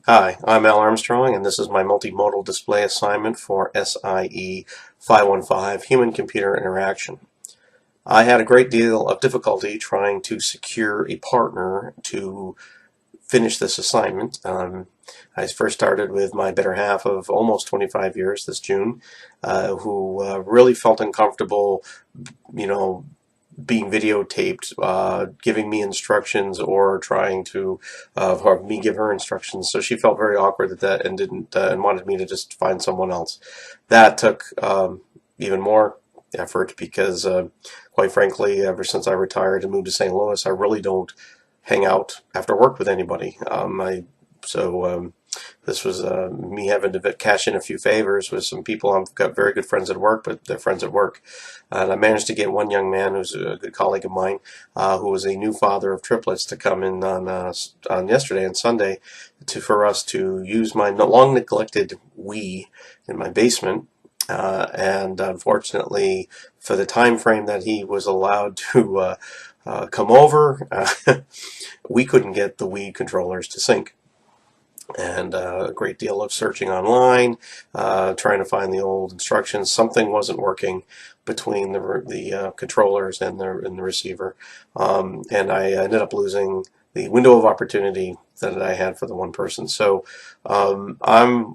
Hi, I'm Al Armstrong, and this is my multimodal display assignment for SIE 515, Human Computer Interaction. I had a great deal of difficulty trying to secure a partner to finish this assignment. I first started with my better half of almost 25 years this June, who really felt uncomfortable, you know, being videotaped, giving me instructions or trying to have me give her instructions. So she felt very awkward at that and didn't and wanted me to just find someone else. That took even more effort because, quite frankly, ever since I retired and moved to St. Louis, I really don't hang out after work with anybody. So this was me having to cash in a few favors with some people. I've got very good friends at work, but they're friends at work. And I managed to get one young man who's a good colleague of mine, who was a new father of triplets, to come in on yesterday and Sunday for us to use my long neglected Wii in my basement. And unfortunately, for the time frame that he was allowed to come over, we couldn't get the Wii controllers to sync. And a great deal of searching online, trying to find the old instructions. Something wasn't working between the controllers and the receiver, and I ended up losing the window of opportunity that I had for the one person. So I'm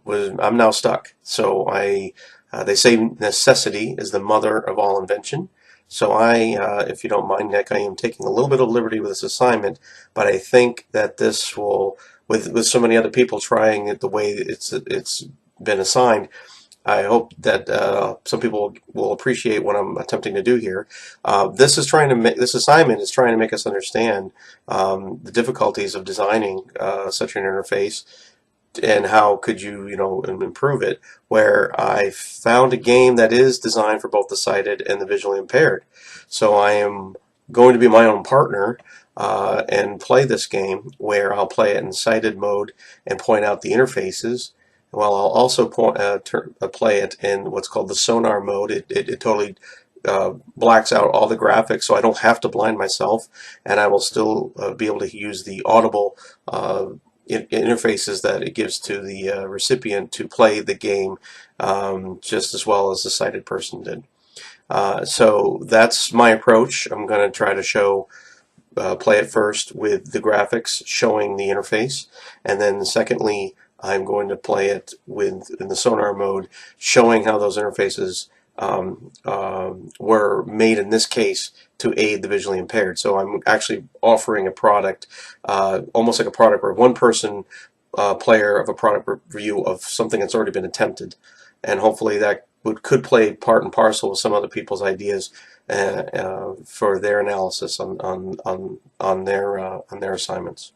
now stuck. So they say necessity is the mother of all invention. So if you don't mind, Nick, I am taking a little bit of liberty with this assignment, but I think that this will, with so many other people trying it the way it's been assigned, I hope that some people will appreciate what I'm attempting to do here. This assignment is trying to make us understand the difficulties of designing such an interface and how could you improve it. Where I found a game that is designed for both the sighted and the visually impaired. So I am going to be my own partner and play this game where I'll play it in sighted mode and point out the interfaces. Well, I'll also play it in what's called the sonar mode. It totally blacks out all the graphics, so I don't have to blind myself, and I will still be able to use the audible interfaces that it gives to the recipient to play the game just as well as the sighted person did. So that's my approach. I'm going to try to play it first with the graphics showing the interface, and then secondly, I'm going to play it in the sonar mode, showing how those interfaces were made in this case to aid the visually impaired. So I'm actually offering a product, almost like a product where one person player of a product review of something that's already been attempted, and hopefully that could play part and parcel with some other people's ideas for their analysis on their assignments.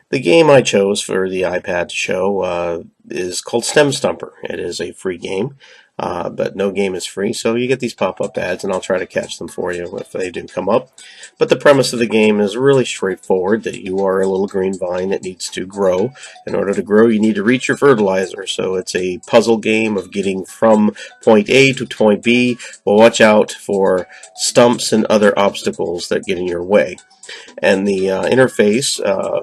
The game I chose for the iPad to show is called Stem Stumper. It is a free game, but no game is free, so you get these pop-up ads, and I'll try to catch them for you if they do come up. But the premise of the game is really straightforward, that you are a little green vine that needs to grow. In order to grow, you need to reach your fertilizer, so it's a puzzle game of getting from point A to point B. Well, watch out for stumps and other obstacles that get in your way. And the interface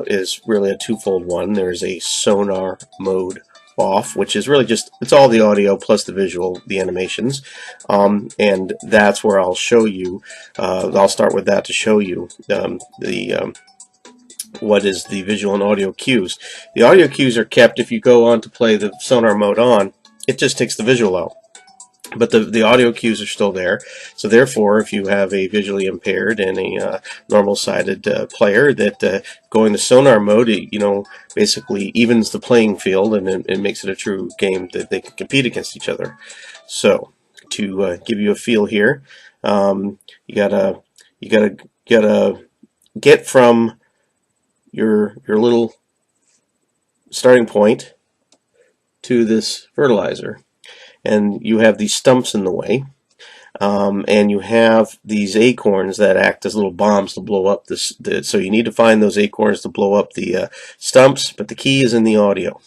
is really a twofold one. There's a sonar mode off, which is really it's all the audio plus the visual, the animations, and that's where I'll show you. I'll start with that to show you what is the visual and audio cues. The audio cues are kept if you go on to play the sonar mode on. It just takes the visual out. But the audio cues are still there, so therefore, if you have a visually impaired and a normal-sided player, that going to sonar mode, basically evens the playing field, and it makes it a true game that they can compete against each other. So, to give you a feel here, you gotta get from your little starting point to this fertilizer. And you have these stumps in the way, and you have these acorns that act as little bombs to blow up this. So you need to find those acorns to blow up the stumps, but the key is in the audio.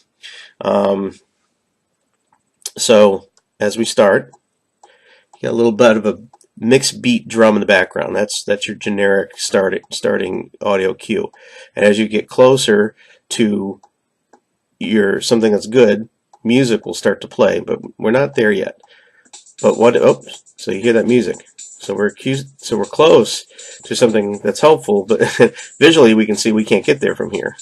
So as we start, you got a little bit of mixed beat drum in the background. That's your generic starting audio cue. And as you get closer to something that's good, music will start to play, but we're not there yet. But so you hear that music. So we're close to something that's helpful, but visually we can see we can't get there from here.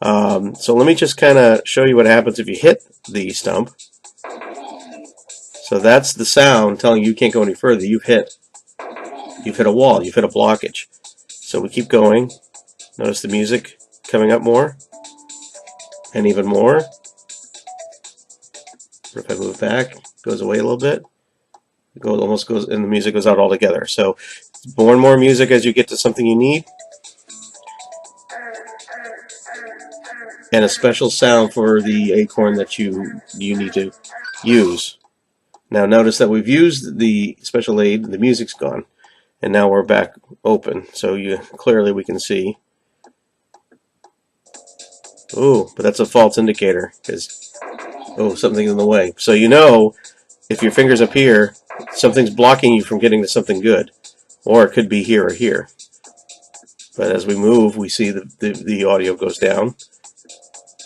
So let me just kind of show you what happens if you hit the stump. So that's the sound telling you can't go any further. You've hit a wall. You've hit a blockage. So we keep going. Notice the music coming up more, and even more. If I move back, it goes away a little bit. Almost goes, and the music goes out altogether. So more and more music as you get to something you need, and a special sound for the acorn that you need to use. Now notice that we've used the special aid. The music's gone, and now we're back open. So clearly we can see. Oh, but that's a false indicator because something's in the way. So if your finger's up here, something's blocking you from getting to something good, or it could be here or here. But as we move, we see the audio goes down.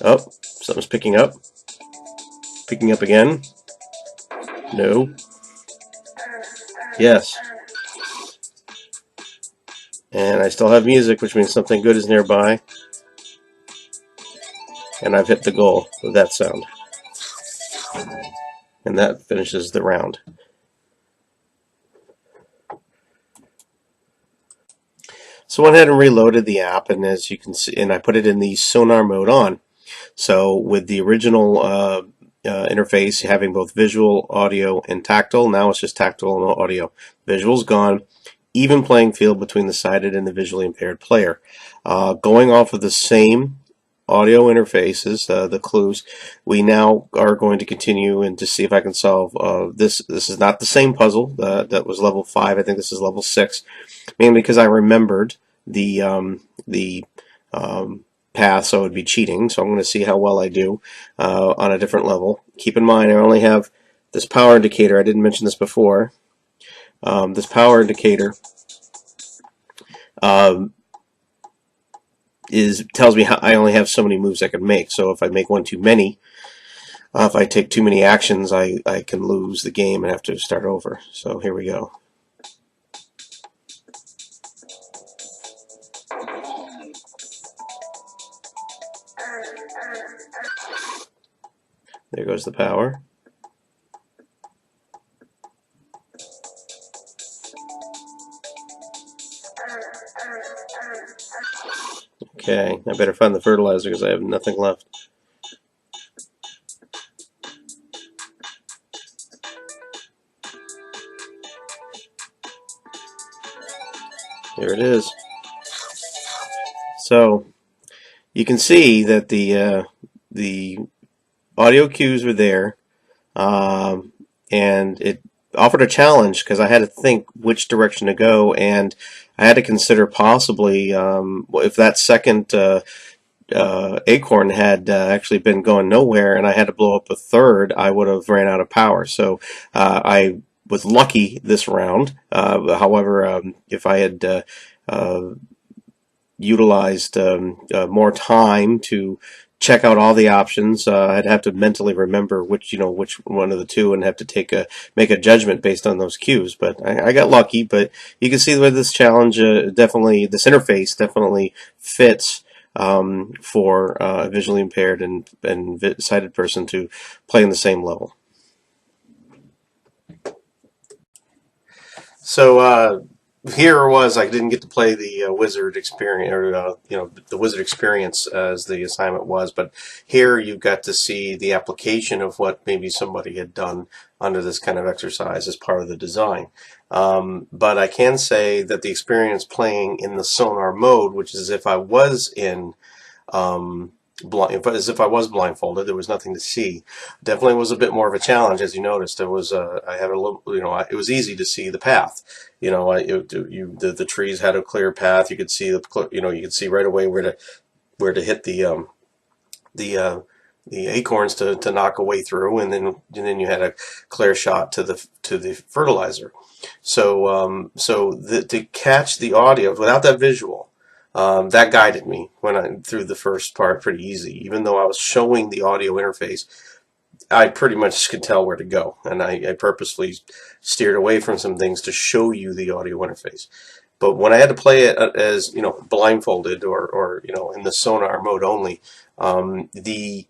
Oh, something's picking up again. No. Yes. And I still have music, which means something good is nearby. And I've hit the goal with that sound. And that finishes the round. So I went ahead and reloaded the app, and as you can see, and I put it in the sonar mode on. So with the original interface having both visual, audio, and tactile, now it's just tactile and audio. Visual's gone. Even playing field between the sighted and the visually impaired player. Going off of the same audio interfaces, the clues, we now are going to continue and to see if I can solve this. This is not the same puzzle that was level 5. I think this is level 6, mainly because I remembered the path, so it would be cheating. So I'm going to see how well I do on a different level. Keep in mind, I only have this power indicator. I didn't mention this before. This power indicator tells me how I only have so many moves I can make. So if I make one too many, if I take too many actions, I can lose the game and have to start over. So here we go. There goes the power. Okay, I better find the fertilizer because I have nothing left. There it is. So you can see that the audio cues were there, and it offered a challenge because I had to think which direction to go, and I had to consider possibly if that second acorn had actually been going nowhere and I had to blow up a third, I would have ran out of power. So I was lucky this round. However, if I had utilized more time to check out all the options, I'd have to mentally remember which one of the two and have to make a judgment based on those cues. But I got lucky. But you can see that this challenge definitely, this interface definitely fits for a visually impaired and sighted person to play in the same level. So here was, I didn't get to play the wizard experience, or the wizard experience as the assignment was, but here you got to see the application of what maybe somebody had done under this kind of exercise as part of the design. But I can say that the experience playing in the sonar mode, which is as if I was in as if I was blindfolded, there was nothing to see, definitely was a bit more of a challenge. As you noticed, it was I had a little, it was easy to see the path. The trees had a clear path. You could see you could see right away where to hit the acorns to knock a way through, and then you had a clear shot to the fertilizer. So to catch the audio without that visual, that guided me when I through the first part pretty easy. Even though I was showing the audio interface, I pretty much could tell where to go, and I purposefully steered away from some things to show you the audio interface. But when I had to play it as blindfolded or in the sonar mode only, the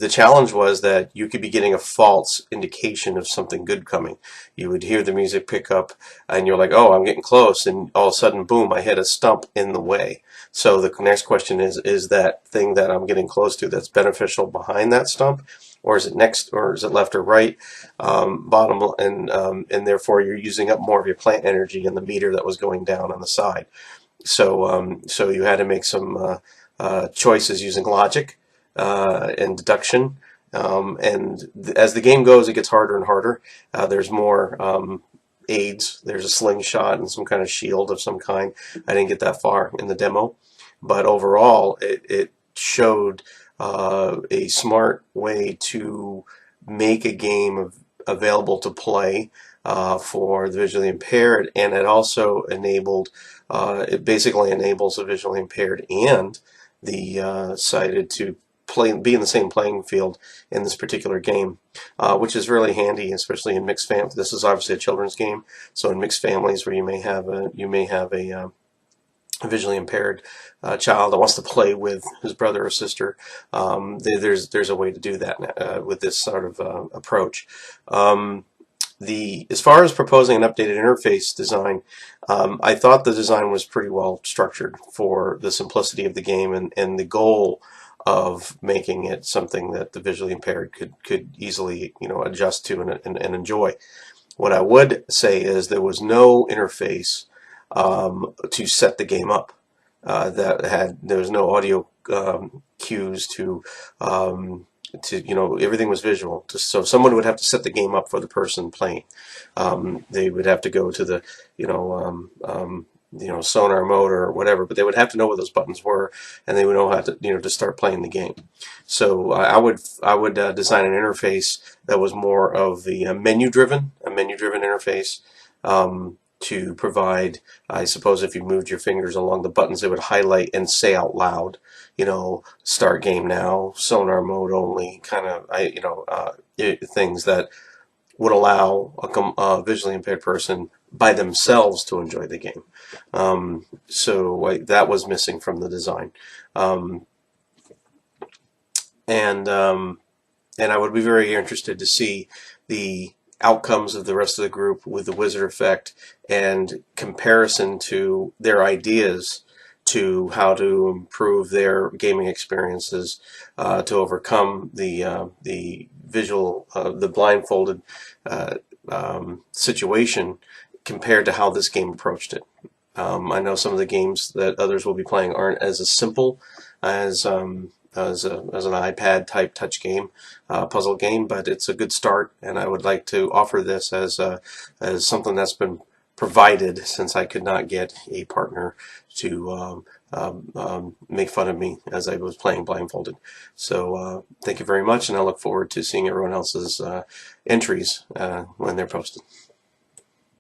challenge was that you could be getting a false indication of something good coming. You would hear the music pick up, and you're like, "Oh, I'm getting close," and all of a sudden, boom! I hit a stump in the way. So the next question is that thing that I'm getting close to that's beneficial behind that stump, or is it next, or is it left or right, bottom, and therefore you're using up more of your plant energy in the meter that was going down on the side. So you had to make some choices using logic and deduction. And as the game goes, it gets harder and harder. There's more aids. There's a slingshot and some kind of shield of some kind. I didn't get that far in the demo, but overall, it showed a smart way to make a game available to play for the visually impaired, and it basically enables the visually impaired and the sighted to be in the same playing field in this particular game, which is really handy, especially in mixed families. This is obviously a children's game, so in mixed families where you may have a visually impaired child that wants to play with his brother or sister, there's a way to do that with this sort of approach. As far as proposing an updated interface design, I thought the design was pretty well structured for the simplicity of the game and the goal of making it something that the visually impaired could easily adjust to and enjoy. What I would say is there was no interface to set the game up. There was no audio cues everything was visual. So someone would have to set the game up for the person playing. They would have to go to the sonar mode or whatever, but they would have to know what those buttons were, and they would know how to start playing the game. So I would design an interface that was more of the menu-driven interface. To provide, I suppose, if you moved your fingers along the buttons, it would highlight and say out loud, start game now, sonar mode only, kind of, things that would allow a visually impaired person by themselves to enjoy the game. That was missing from the design. And I would be very interested to see the outcomes of the rest of the group with the wizard effect and comparison to their ideas to how to improve their gaming experiences to overcome the visual, the blindfolded situation compared to how this game approached it. I know some of the games that others will be playing aren't as simple as an iPad type touch game, puzzle game, but it's a good start, and I would like to offer this as something that's been provided, since I could not get a partner to make fun of me as I was playing blindfolded. So thank you very much, and I look forward to seeing everyone else's entries when they're posted.